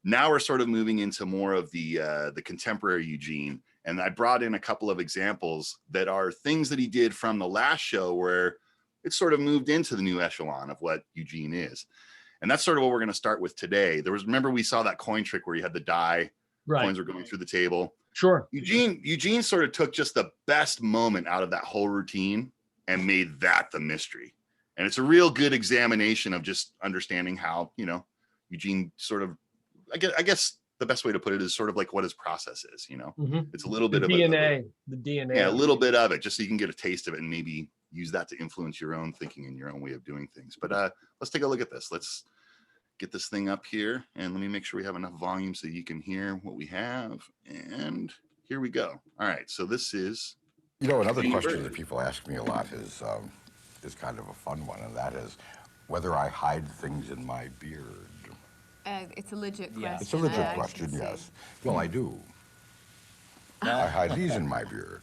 Now we're sort of moving into more of the contemporary Eugene. And I brought in a couple of examples that are things that he did from the last show where it sort of moved into the new echelon of what Eugene is. And that's sort of what we're going to start with today. Remember we saw that coin trick where you had the die, coins were going through the table. Sure. Eugene sort of took just the best moment out of that whole routine and made that the mystery. And it's a real good examination of just understanding how, Eugene sort of, I guess the best way to put it is sort of like what his process is, It's a little bit of DNA. Yeah, a little bit of it, just so you can get a taste of it and maybe use that to influence your own thinking and your own way of doing things. But let's take a look at this. Let's get this thing up here and let me make sure we have enough volume so you can hear what we have. And here we go. All right, so this is... Another question that people ask me a lot is kind of a fun one, and that is whether I hide things in my beard. It's a legit question. It's a legit question, yes. Well, I do. I hide these in my beard.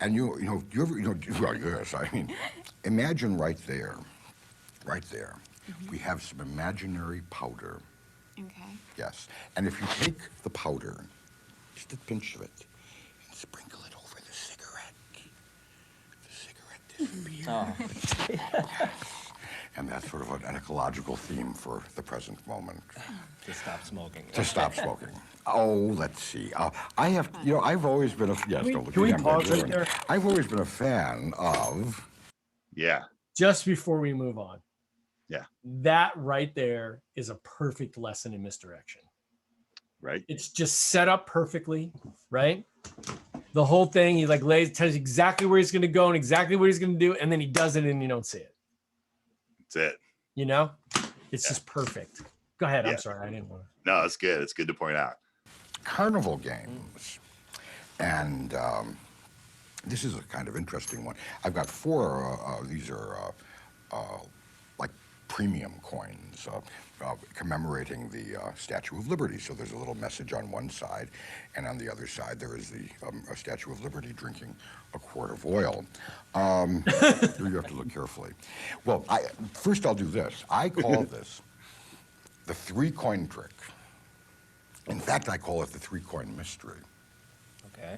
And yes, I mean, imagine right there, we have some imaginary powder. Okay. Yes. And if you take the powder, just a pinch of it, and sprinkle it over the cigarette disappears. Yes. And that's sort of an ecological theme for the present moment. To stop smoking. To stop smoking. Oh, let's see. I've always been a... Yes, can we pause right there? I've always been a fan of... Yeah. Just before we move on. Yeah. That right there is a perfect lesson in misdirection. Right. It's just set up perfectly, right? The whole thing, he tells you exactly where he's going to go and exactly what he's going to do, and then he does it and you don't see it. That's it. It's just perfect. Go ahead. I'm sorry. I didn't want to. No, it's good. It's good to point out. Carnival games. And this is a kind of interesting one. I've got 4. These are like premium coins commemorating the Statue of Liberty. So there's a little message on one side, and on the other side there is the a Statue of Liberty drinking a quart of oil. You have to look carefully. Well, first I'll do this. I call this the 3-coin trick. In fact, I call it the 3-coin mystery. Okay.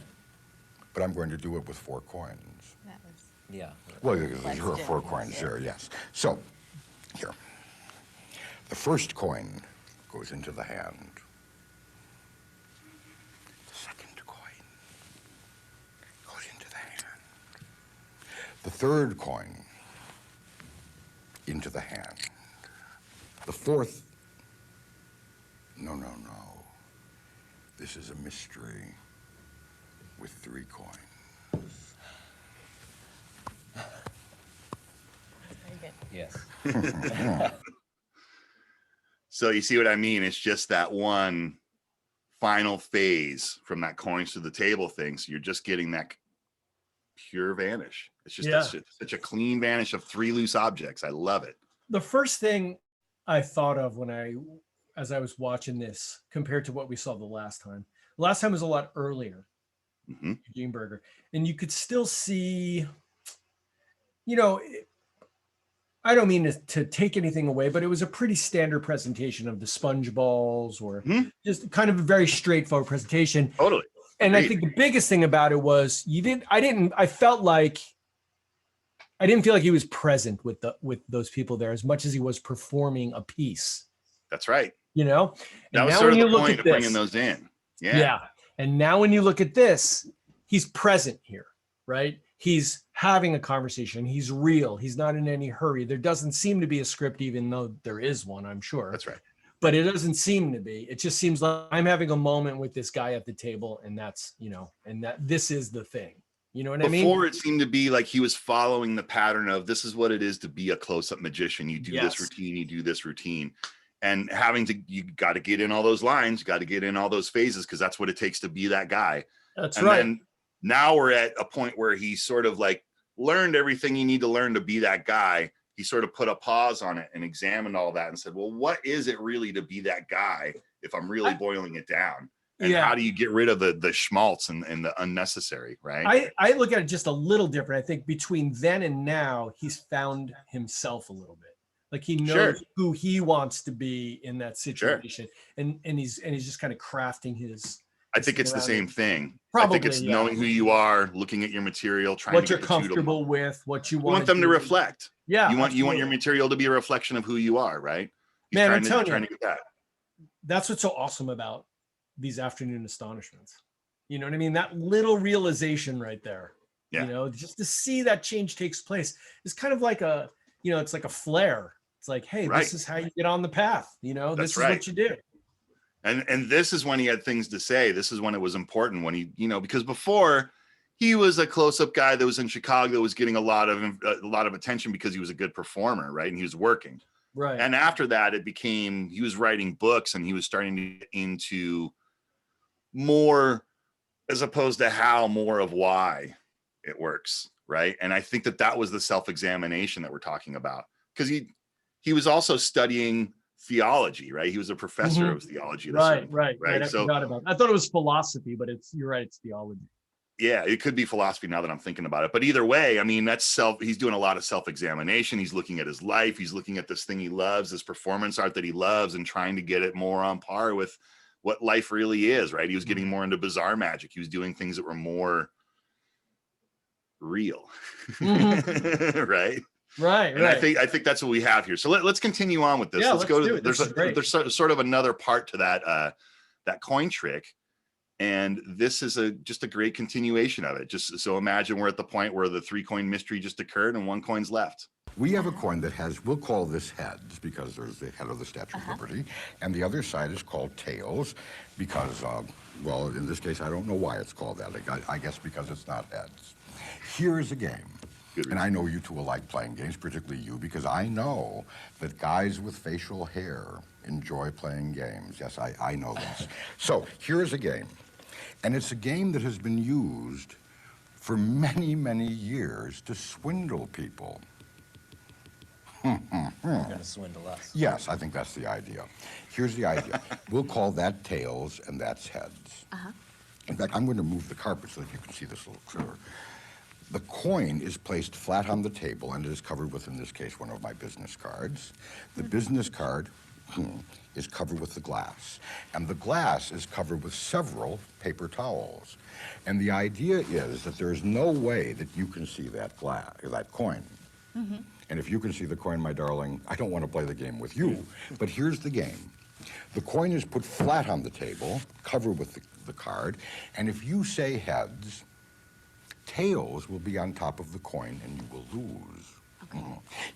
But I'm going to do it with 4 coins. That was... Yeah. Well, there are 4 coins there, yes. So, here. The first coin goes into the hand. The second coin goes into the hand. The third coin into the hand. The fourth, no. This is a mystery with 3 coins. Very good. Yes. So you see what I mean? It's just that one final phase from that coins to the table thing. So you're just getting that pure vanish. It's just such a clean vanish of 3 loose objects. I love it. The first thing I thought of as I was watching this compared to what we saw the last time was a lot earlier. Eugene Burger. And you could still see, I don't mean to take anything away, but it was a pretty standard presentation of the sponge balls or just kind of a very straightforward presentation. Totally. And I think the biggest thing about it was I didn't feel like he was present with those people there as much as he was performing a piece. That's right. And that was now sort when of you the look point at of bringing this, those in. Yeah. And now when you look at this, he's present here, right? He's having a conversation. He's real. He's not in any hurry. There doesn't seem to be a script, even though there is one, I'm sure. That's right. But it doesn't seem to be. It just seems like I'm having a moment with this guy at the table, and that's, and that this is the thing. You know what I mean? Before it seemed to be like he was following the pattern of this is what it is to be a close-up magician. You do this routine, you do this routine. And you got to get in all those lines, you got to get in all those phases because that's what it takes to be that guy. That's right. And now we're at a point where he sort of like learned everything you need to learn to be that guy. He sort of put a pause on it and examined all that and said, well, what is it really to be that guy if I'm really boiling it down? And how do you get rid of the schmaltz and the unnecessary, right? I look at it just a little different. I think between then and now, he's found himself a little bit. Like he knows Sure. who he wants to be in that Sure. situation, and he's just kind of crafting his. I think it's the same thing. I think it's Probably, yeah. knowing who you are, looking at your material, trying What to you're get the two to comfortable with, what you You want them to reflect. Yeah, you want your absolutely. material to be a reflection of who you are, right? He's Man, trying I'm to telling trying you, to get that. that's what's so awesome about these afternoon astonishments. You know what I mean? That little realization right there. Yeah. You know, just to see that change takes place is kind of like a, you know, it's like a flare. It's like, hey, Right. this is how you get on the path. You know, That's this is right. what you do. And this is when he had things to say. This is when it was important, when he, you know, because before he was a close-up guy that was in Chicago that was getting a lot of attention because he was a good performer, right? And he was working. Right. And after that, it became, he was writing books and he was starting to get into more, as opposed to how, more of why it works, right? And I think that was the self-examination that we're talking about, because he was also studying theology, right? He was a professor of theology. Right. I So forgot about it. I thought it was philosophy, but you're right, it's theology. yeah, it could be philosophy now that I'm thinking about it. But either way, I mean, he's doing a lot of self-examination. He's looking at his life. He's looking at this thing he loves, this performance art that he loves, and trying to get it more on par with what life really is, right? He was getting more into bizarre magic. He was doing things that were more real. Right. And I think that's what we have here. So let's continue on with this. Yeah, let's go to, there's sort of another part to that coin trick. And this is just a great continuation of it. Just so imagine we're at the point where the 3-coin mystery just occurred and 1 coin's left. We have a coin that has, we'll call this heads because there's the head of the Statue of Liberty, and the other side is called tails because, well, in this case, I don't know why it's called that. I guess because it's not heads. Here's a game. And I know you two will like playing games, particularly you, because I know that guys with facial hair enjoy playing games. Yes, I know this. So here's a game. And it's a game that has been used for many, many years to swindle people. You're going to swindle us. Yes, I think that's the idea. Here's the idea. We'll call that tails and that's heads. In fact, I'm going to move the carpet so that you can see this a little clearer. The coin is placed flat on the table and it is covered with, in this case, one of my business cards. The business card is covered with the glass. And the glass is covered with several paper towels. And the idea is that there's no way that you can see that coin. And if you can see the coin, my darling, I don't want to play the game with you, but here's the game. The coin is put flat on the table, covered with the card, and if you say heads, tails will be on top of the coin and you will lose.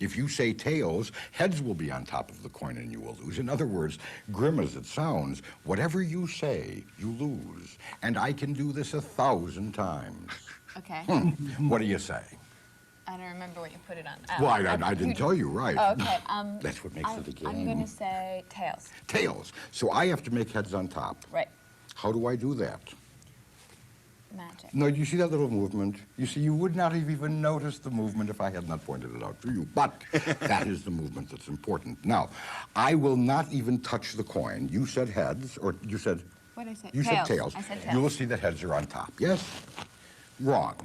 If you say tails, heads will be on top of the coin and you will lose. In other words, grim as it sounds, whatever you say, you lose. And I can do this 1,000 times. Okay. What do you say? I don't remember what you put it on. Well, I didn't tell you, right. Oh, okay. That's what makes it a game. I'm going to say tails. Tails. So I have to make heads on top. Right. How do I do that? Magic. No, you see that little movement? You see, you would not have even noticed the movement if I had not pointed it out to you. But that is the movement that's important. Now, I will not even touch the coin. You said heads, or you said... What did I say? You said tails. I said tails. You will see that heads are on top. Yes? Wrong.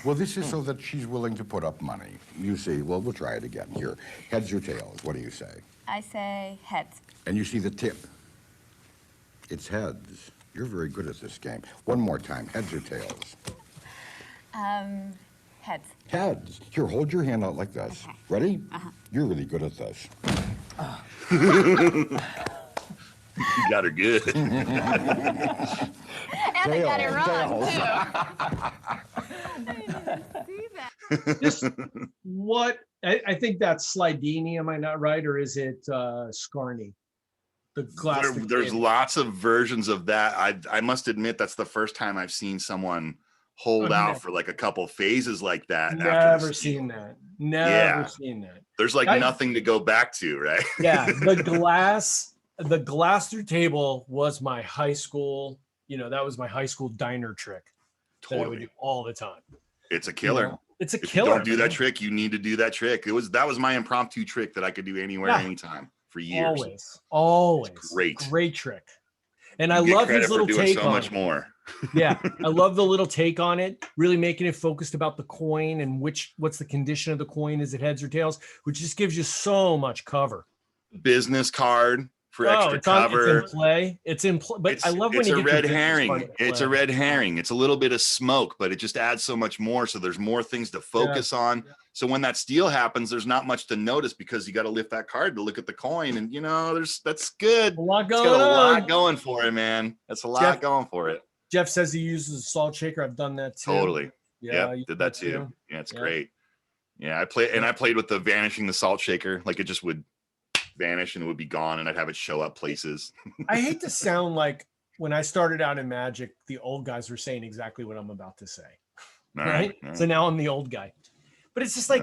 Well, this is so that she's willing to put up money. You see, well, we'll try it again. Here, heads or tails? What do you say? I say heads. And you see the tip. It's heads. You're very good at this game. One more time, heads or tails? Heads. Heads. Here, hold your hand out like this. Okay. Ready? You're really good at this. You got her good. And I got it wrong, too. See that? Just what I think that's Slidini, am I not right? Or is it Scarney? The glass. There's lots of versions of that. I must admit that's the first time I've seen someone hold out for like a couple phases like that. Never seen that. Never seen that. There's like nothing to go back to, right? Yeah, the glass through table was my high school, that was my high school diner trick. That I would do all the time. It's a killer. It's a If killer. you don't do that trick, you need to do that trick. That was my impromptu trick that I could do anywhere, anytime for years. Always. It's great. Great trick. And You I get love credit his for little doing take so on much it. more. Yeah, I love the little take on it, really making it focused about the coin and what's the condition of the coin, is it heads or tails, which just gives you so much cover. Business card for Oh, extra it's in cover. play. It's in play, but I love when It's you a get your red business card herring. in It's a play. red herring. It's a little bit of smoke, but it just adds so much more. So there's more things to focus on. So when that steal happens, there's not much to notice because you got to lift that card to look at the coin, and that's good. A lot It's going got a lot on. going for it, man. That's a lot going for it. Jeff says he uses a salt shaker. I've done that too. Totally. Yeah, Yep, did that too. Yeah, it's great. Yeah, I played with the vanishing the salt shaker. Like it just would vanish and it would be gone, and I'd have it show up places. I hate to sound like when I started out in Magic, the old guys were saying exactly what I'm about to say. Right? So now I'm the old guy. But it's just like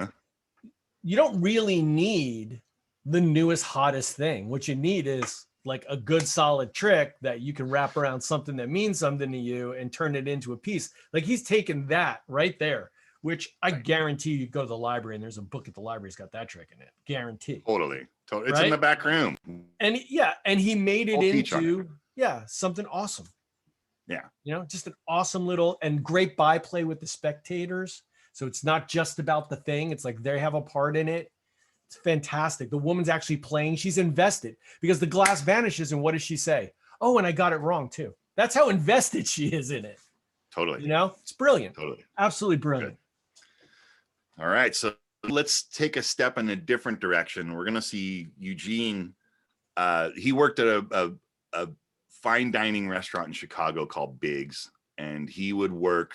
you don't really need the newest, hottest thing. What you need is like a good solid trick that you can wrap around something that means something to you and turn it into a piece. Like he's taken that right there, which I guarantee you go to the library and there's a book at the library that's got that trick in it. Guarantee. Totally. It's in the back room. And and he made it into something awesome. Yeah. Just an awesome little and great byplay with the spectators. So it's not just about the thing. It's like they have a part in it. It's fantastic. The woman's actually playing. She's invested because the glass vanishes. And what does she say? Oh, and I got it wrong too. That's how invested she is in it. Totally. It's brilliant. Totally. Absolutely brilliant. Good. All right. So let's take a step in a different direction. We're going to see Eugene. He worked at a fine dining restaurant in Chicago called Biggs, and he would work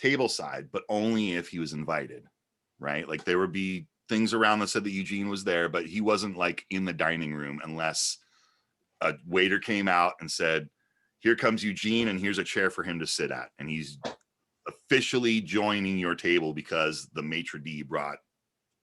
tableside, but only if he was invited, right? Like there would be things around that said that Eugene was there, but he wasn't like in the dining room unless a waiter came out and said, here comes Eugene and here's a chair for him to sit at. And he's officially joining your table because the maitre d' brought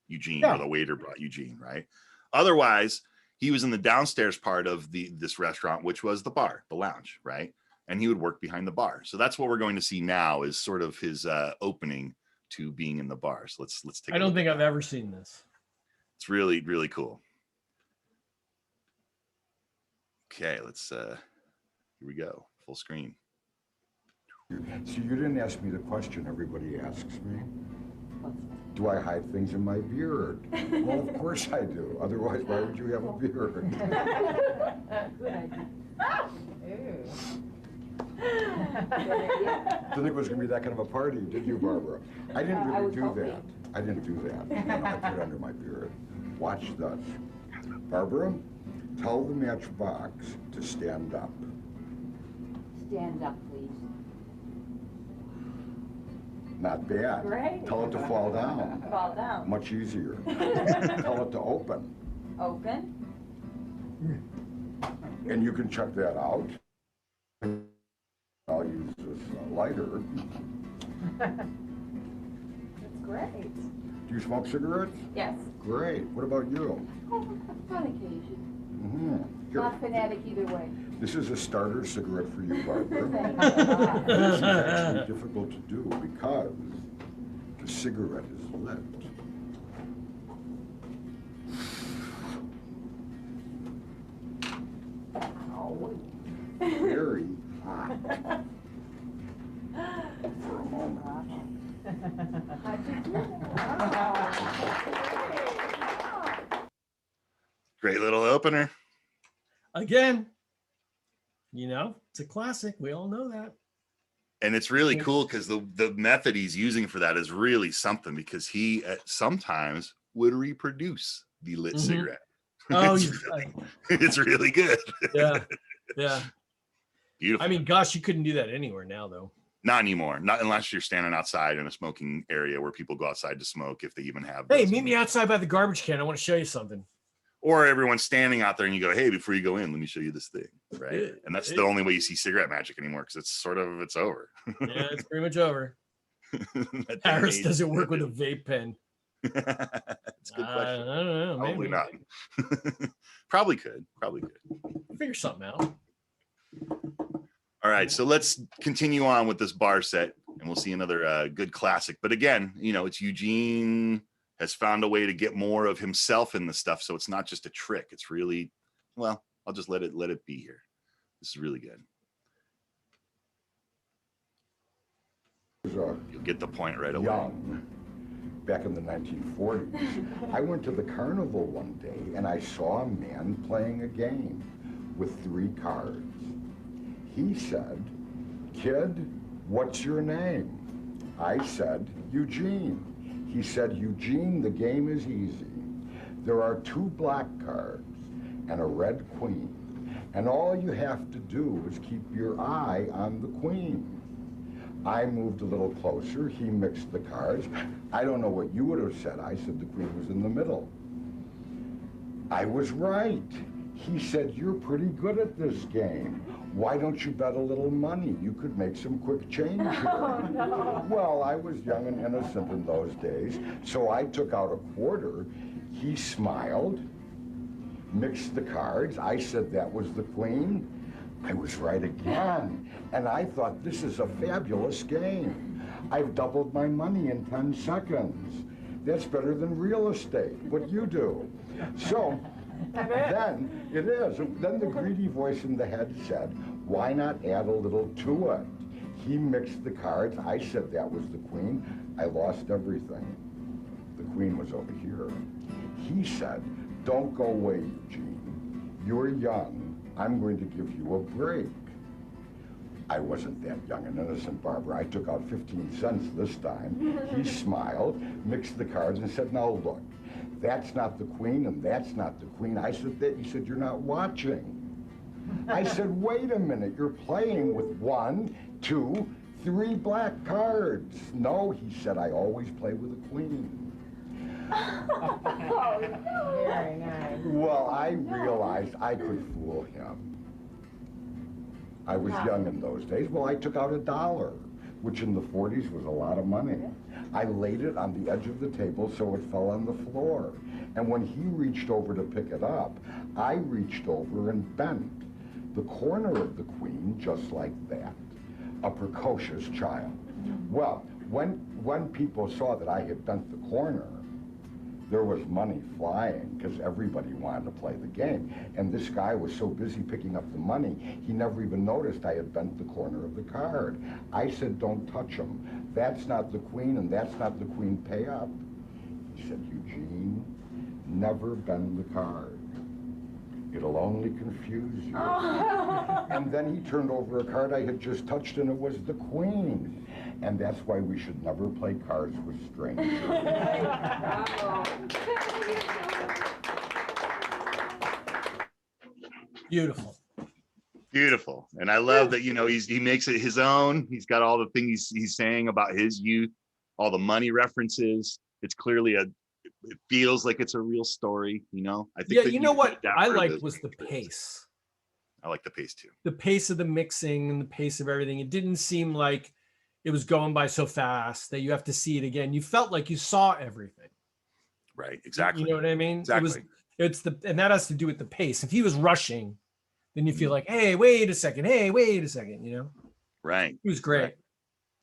Eugene or the waiter brought Eugene, right? Otherwise, he was in the downstairs part of this restaurant, which was the bar, the lounge, right? And he would work behind the bar. So that's what we're going to see now is sort of his opening to being in the bar. So let's take. I don't think I've ever seen this. It's really, really cool. Okay, let's here we go. Full screen. So you didn't ask me the question everybody asks me. Do I hide things in my beard? Well, of course I do. Otherwise, why would you have a beard? Didn't think it was going to be that kind of a party, did you, Barbara? I didn't really do that. I didn't do that. I put it under my beard. Watch that. Barbara, tell the matchbox to stand up. Stand up, please. Not bad. Great. Tell it to fall down. Fall down. Much easier. Tell it to open. Open. And you can check that out. I'll use this lighter. That's great. Do you smoke cigarettes? Yes. Great. What about you? On occasion. Mm-hmm. Not fanatic either way. This is a starter cigarette for you, Barbara. Thank This is actually difficult to do because the cigarette is lit. Very hot for a moment. Great little opener. Again, it's a classic. We all know that. And it's really cool because the method he's using for that is really something because he sometimes would reproduce the lit cigarette. Oh, it's really good. Yeah. Beautiful. I mean, gosh, you couldn't do that anywhere now, though. Not anymore. Not unless you're standing outside in a smoking area where people go outside to smoke if they even have. Hey, meet me outside by the garbage can. I want to show you something. Or everyone's standing out there and you go, hey, before you go in, let me show you this thing. Right. And that's the only way you see cigarette magic anymore because it's over. Yeah, it's pretty much over. Harris doesn't work with a vape pen. That's a good question. I don't know. Probably Maybe. not. Probably could. Figure something out. All right. So let's continue on with this bar set and we'll see another good classic. But again, it's Eugene has found a way to get more of himself in the stuff. So it's not just a trick. It's really, well, I'll just let it be here. This is really good. You'll get the point right away. Young, back in the 1940s. I went to the carnival one day and I saw a man playing a game with 3 cards. He said, "Kid, what's your name?" I said, "Eugene." He said, "Eugene, the game is easy. There are 2 black cards and a red queen, and all you have to do is keep your eye on the queen." I moved a little closer. He mixed the cards. I don't know what you would have said. I said the queen was in the middle. I was right. He said, "You're pretty good at this game. Why don't you bet a little money? You could make some quick change here." Oh, no. Well, I was young and innocent in those days, so I took out a quarter. He smiled, mixed the cards. I said that was the queen. I was right again, and I thought, this is a fabulous game. I've doubled my money in 10 seconds. That's better than real estate, what you do. So then, it is. Then the greedy voice in the head said, why not add a little to it? He mixed the cards. I said that was the queen. I lost everything. The queen was over here. He said, don't go away, Eugene. You're young. I'm going to give you a break. I wasn't that young and innocent, Barbara. I took out 15 cents this time. He smiled, mixed the cards, and said, now look, that's not the queen, and that's not the queen. I said that. He said, you're not watching. I said, wait a minute, you're playing with 1, 2, 3 black cards. No, he said, I always play with a queen. Very nice. Well, I realized I could fool him. I was young in those days. Well, I took out $1, which in the 40s was a lot of money. I laid it on the edge of the table so it fell on the floor. And when he reached over to pick it up, I reached over and bent the corner of the queen just like that. A precocious child. Well, when people saw that I had bent the corner, there was money flying because everybody wanted to play the game. And this guy was so busy picking up the money, he never even noticed I had bent the corner of the card. I said, don't touch him. That's not the queen, and that's not the queen. Pay up. He said, Eugene, never bend the card. It'll only confuse you. And then he turned over a card I had just touched, and it was the queen. And that's why we should never play cards with strangers. Beautiful. Beautiful. And I love that, you know, he makes it his own. He's got all the things he's saying about his youth, all the money references. It's clearly it feels like it's a real story, you know. I think Yeah, you know what I liked was the pace. I like the pace too. The pace of the mixing and the pace of everything. It didn't seem like it was going by so fast that you have to see it again. You felt like you saw everything. Right, exactly. You know what I mean? Exactly. And that has to do with the pace. If he was rushing, then you feel like, hey, wait a second. Hey, wait a second, you know? Right. It was great. Right.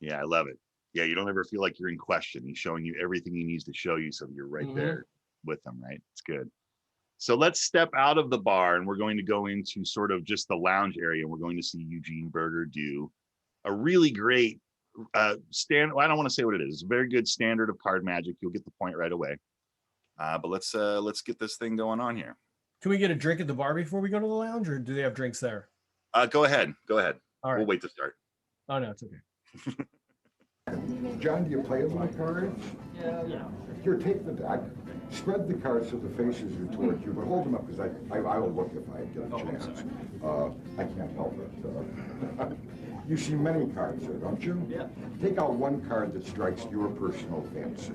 Yeah, I love it. Yeah, you don't ever feel like you're in question. He's showing you everything he needs to show you, so you're right there with him, right? It's good. So let's step out of the bar, and we're going to go into sort of just the lounge area, and we're going to see Eugene Berger do a really great I don't want to say what it is. It's a very good standard of card magic. You'll get the point right away. But let's get this thing going on here. Can we get a drink at the bar before we go to the lounge, or do they have drinks there? Go ahead. All right. We'll wait to start. Oh no, it's okay. John, do you play with my cards? Yeah. Here, take the deck. Spread the cards so the faces are toward you, but hold them up because I will look if I get a chance. I can't help it. You see many cards there, don't you? Yeah. Take out one card that strikes your personal fancy.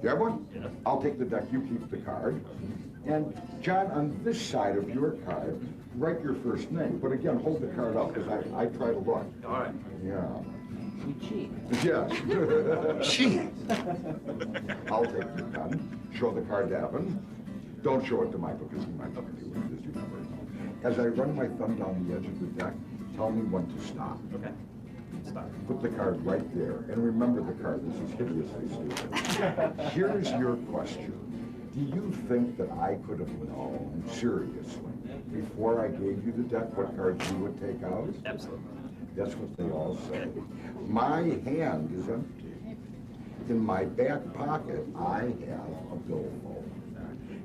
You have one? Yeah. I'll take the deck, you keep the card. And John, on this side of your card, write your first name. But again, hold the card up because I try to look. All right. Yeah. We cheat. Yes. Cheat. I'll take your pen, show the card to Evan. Don't show it to Michael because he might look at you with this, you never know. As I run my thumb down the edge of the deck, tell me when to stop. Okay. Start. Put the card right there, and remember the card. This is hideously stupid. Here's your question. Do you think that I could have known, seriously, before I gave you the deck what cards you would take out? Absolutely. That's what they all say. My hand is empty. In my back pocket, I have a billfold.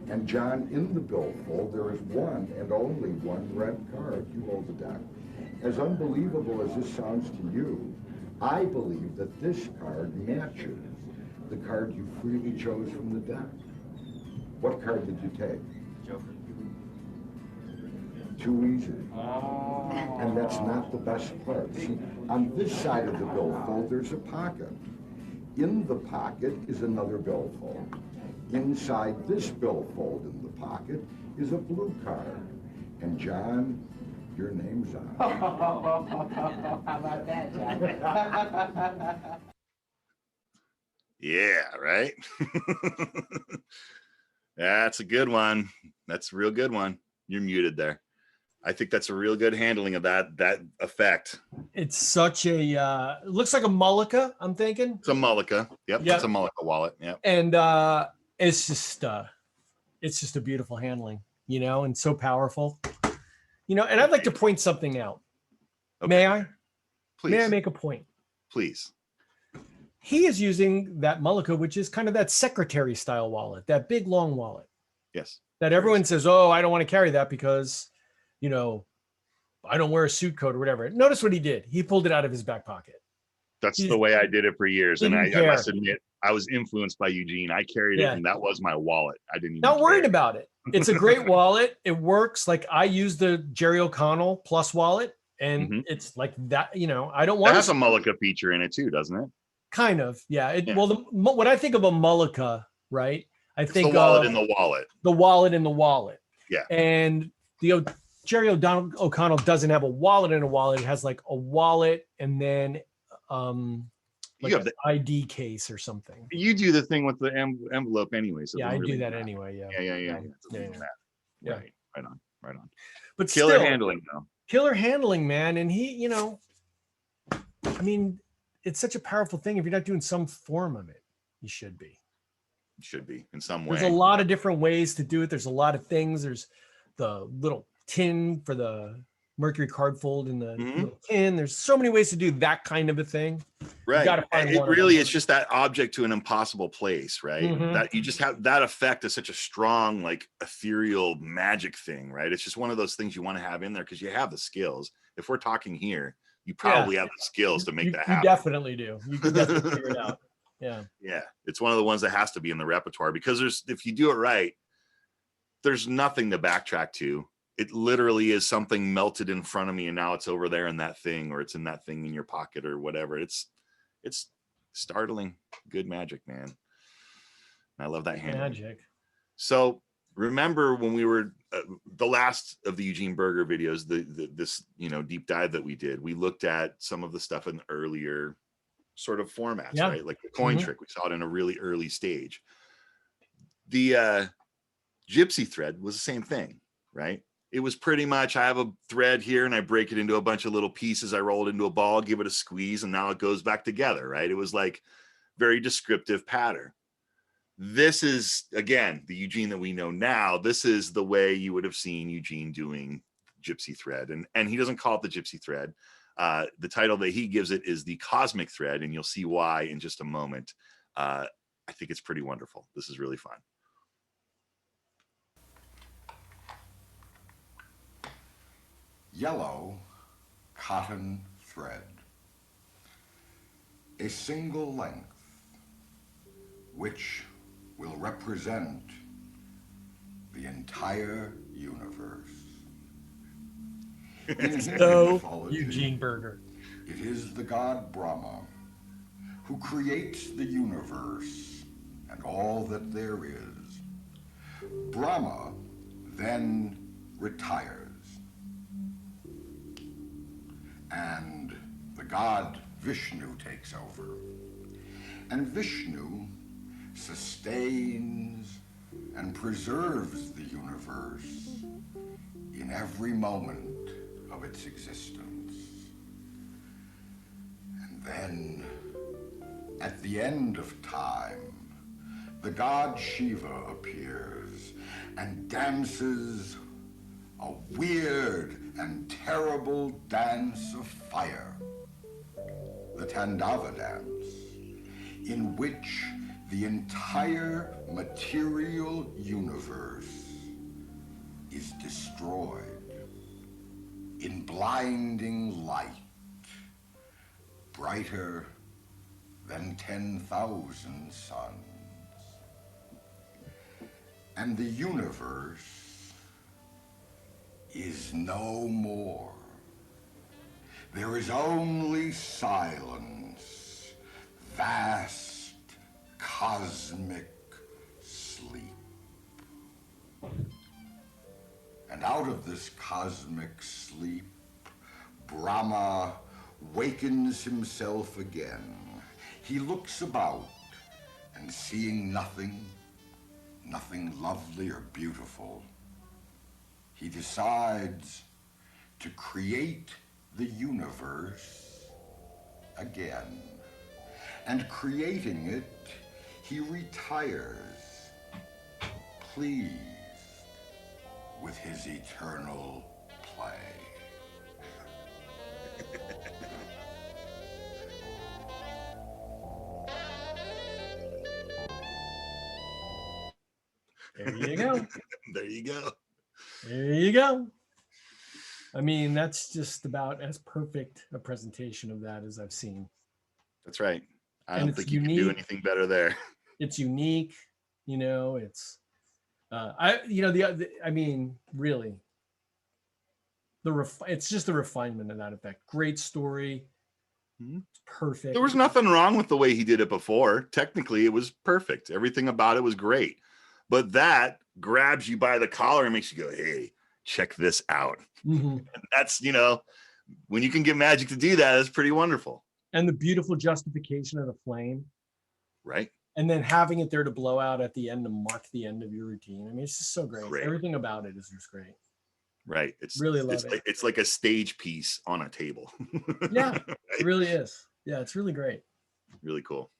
And John, in the billfold, there is one and only one red card. You hold the deck. As unbelievable as this sounds to you, I believe that this card matches the card you freely chose from the deck. What card did you take? Joker. Too easy. And that's not the best part. See, on this side of the billfold, there's a pocket. In the pocket is another billfold. Inside this billfold in the pocket is a blue card. And John, your name's on it. How about that, John? Yeah, right? That's a good one. That's a real good one. You're muted there. I think that's a real good handling of that effect. It's such a it looks like a mullica, I'm thinking. It's a mullica. Yep, Yep. it's a mullica wallet. Yep. And it's just a beautiful handling, and so powerful. And I'd like to point something out. Okay. May I? Please. May I make a point? Please. He is using that mullica, which is kind of that secretary style wallet, that big long wallet Yes. that everyone says, oh, I don't want to carry that because, I don't wear a suit coat or whatever. Notice what he did. He pulled it out of his back pocket. That's the way I did it for years. And I Didn't must care. admit, I was influenced by Eugene. I carried Yeah. it and that was my wallet. I didn't even Not worried care. about it. It's a great wallet. It works. Like I use the Jerry O'Connell Plus wallet, and Mhm. it's like that. I don't It want has to. a mullica feature in it too, doesn't it? Kind of, yeah. Yeah. Well, when I think of a mullica, right? I It's think the wallet of in the wallet. the wallet in the wallet. Yeah. And Jerry O'Connell doesn't have a wallet in a wallet. It has like a wallet and then like You have an ID case or something. You do the thing with the envelope anyway. So it Yeah, I doesn't do really that matter. anyway. Yeah. Yeah. Yeah. Yeah. Right. Right on. Right on. But Killer still, handling though. killer handling, man. And he, I mean, it's such a powerful thing. If you're not doing some form of it, you should be. It should be in some way. There's a lot of different ways to do it. There's a lot of things. There's the little tin for the Mercury card fold in the Mhm. little tin. There's so many ways to do that kind of a thing. Right. gotta find It one of really them. is just that object to an impossible place, right? Mhm. That you just have that effect is such a strong, like ethereal magic thing, right? It's just one of those things you want to have in there because you have the skills. If we're talking here, you probably have the skills to make you, that you happen. definitely do. You can definitely figure it out. Yeah. Yeah, it's one of the ones that has to be in the repertoire because if you do it right, there's nothing to backtrack to. It literally is something melted in front of me and now it's over there in that thing, or it's in that thing in your pocket or whatever. It's startling good magic, man. I love that hand. Magic. So remember when we were the last of the Eugene Berger videos, this deep dive that we did, we looked at some of the stuff in earlier sort of formats, Yeah. right? Like the coin Mhm. trick, we saw it in a really early stage. The gypsy thread was the same thing, right? It was pretty much, I have a thread here and I break it into a bunch of little pieces. I roll it into a ball, give it a squeeze, and now it goes back together, right? It was like very descriptive pattern. This is, again, the Eugene that we know now. This is the way you would have seen Eugene doing gypsy thread. And he doesn't call it the gypsy thread. The title that he gives it is the cosmic thread, and you'll see why in just a moment. I think it's pretty wonderful. This is really fun. Yellow cotton thread, a single length, which will represent the entire universe. In Hindu So mythology, Eugene Berger. it is the god Brahma who creates the universe and all that there is. Brahma then retires, and the god Vishnu takes over. And Vishnu sustains and preserves the universe in every moment of its existence. And then, at the end of time, the god Shiva appears and dances a weird and terrible dance of fire, the Tandava Dance, in which the entire material universe is destroyed in blinding light, brighter than 10,000 suns. And the universe is no more. There is only silence, vast cosmic sleep. And out of this cosmic sleep, Brahma wakens himself again. He looks about, and seeing nothing lovely or beautiful, he decides to create the universe again. And creating it, he retires, pleased with his eternal play. There you go. There you go. There you go. I mean, that's just about as perfect a presentation of that as I've seen. That's right. I And don't it's think you can do unique. anything better there. It's unique, you know, it's I mean, really, it's just the refinement of that effect. Great story. Mhm. It's perfect. There was nothing wrong with the way he did it before. Technically, it was perfect. Everything about it was great. But that grabs you by the collar and makes you go, hey, check this out. Mhm. And that's, when you can get magic to do that, it's pretty wonderful. And the beautiful justification of the flame. Right? And then having it there to blow out at the end to mark the end of your routine. I mean, it's just so great. Great. Everything about it is just great. Right. It's Really love it. It's like a stage piece on a table. Yeah, Right? it really is. Yeah, it's really great. Really cool.